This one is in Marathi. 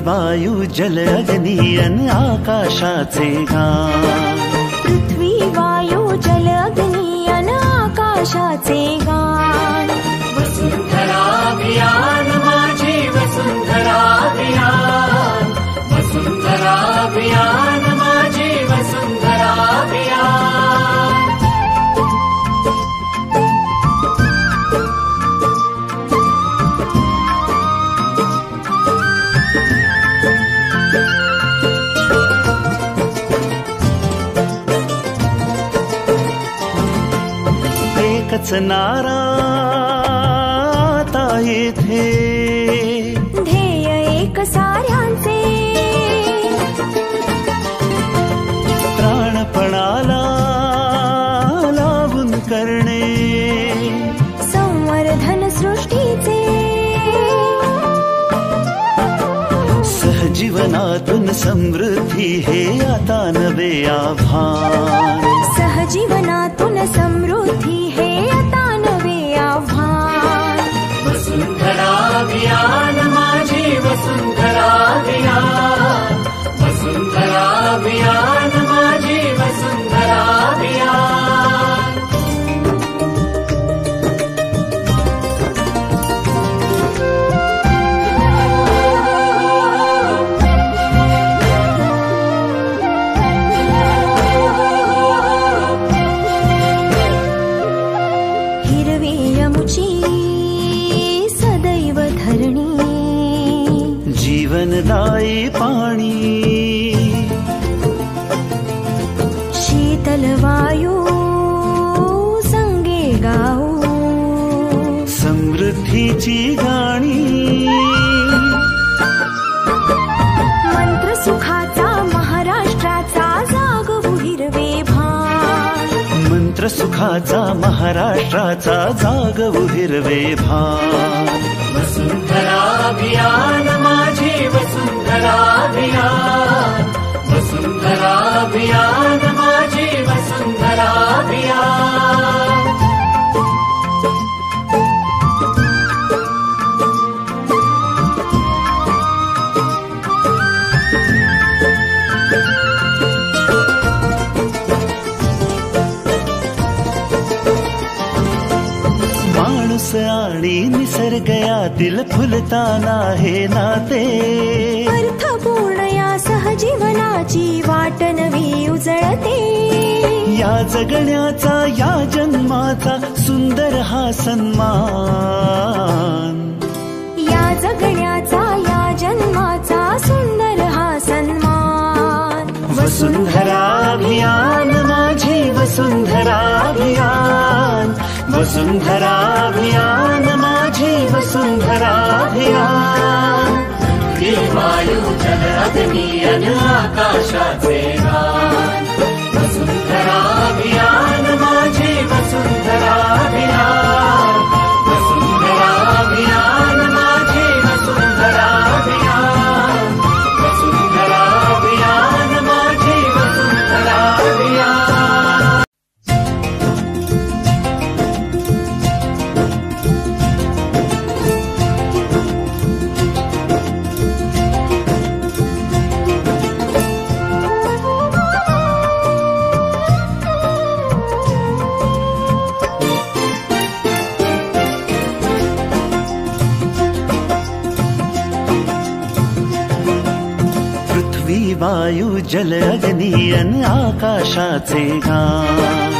वायू जल अग्नी अन आकाशाचे गान। पृथ्वी वायू जल अग्नी अन आकाशाचे गान। वसुंधरा अभियान माझी वसुंधरा अभियान, वसुंधरा अभियान माझी वसुंधरा अभियान। एकच नारा आता येथे, ध्येय एक साऱ्यांचे। प्राणपणाला लावून करणे संवर्धन सृष्टीचे। सहजीवनातून समृद्धी हे आता नवे आव्हान। सहजीवनातून समृद्धी हे आता नवे आव्हान। वसुंधरा अभियान माझी वसुंधरा अभियान, वसुंधरा अभियान माझी वसुंधरा अभियान। सदैव धरणी जीवनदायी पाणी, शीतल वायू संगे गाऊ समृद्धीची गाणी। मंत्र सुखाचा महाराष्ट्राचा जागवू हिरवे भान। मंत्र सुखाचा महाराष्ट्राचा जागवू हिरवे भान। वसुंधरा अभियान माझी वसुंधरा अभियान, वसुंधरा अभियान माझी वसुंधरा अभियान। माणूस आणि निसर्ग यातील फुलताना हे नाते, अर्थपूर्ण या सहजीवनाची वाट नवी उजळते। या जगण्याचा या जन्माचा सुंदर हा सन्मान। या जगण्याचा या जन्माचा सुंदर हा सन्मान। वसुंधरा अभियान माझी वसुंधरा अभियान, वसुंधरा अभियान माझी वसुंधरा अभियान। पृथ्वी वायू जल अग्नी अन आकाशाचे गान। वसुंधरा अभियान माझी वसुंधरा अभियान, वसुंधरा अभियान माझी वसुंधरा अभियान, वसुंधरा अभियान माझी वसुंधरा अभियान। वायू जल अग्नी अन आकाशाचे गान।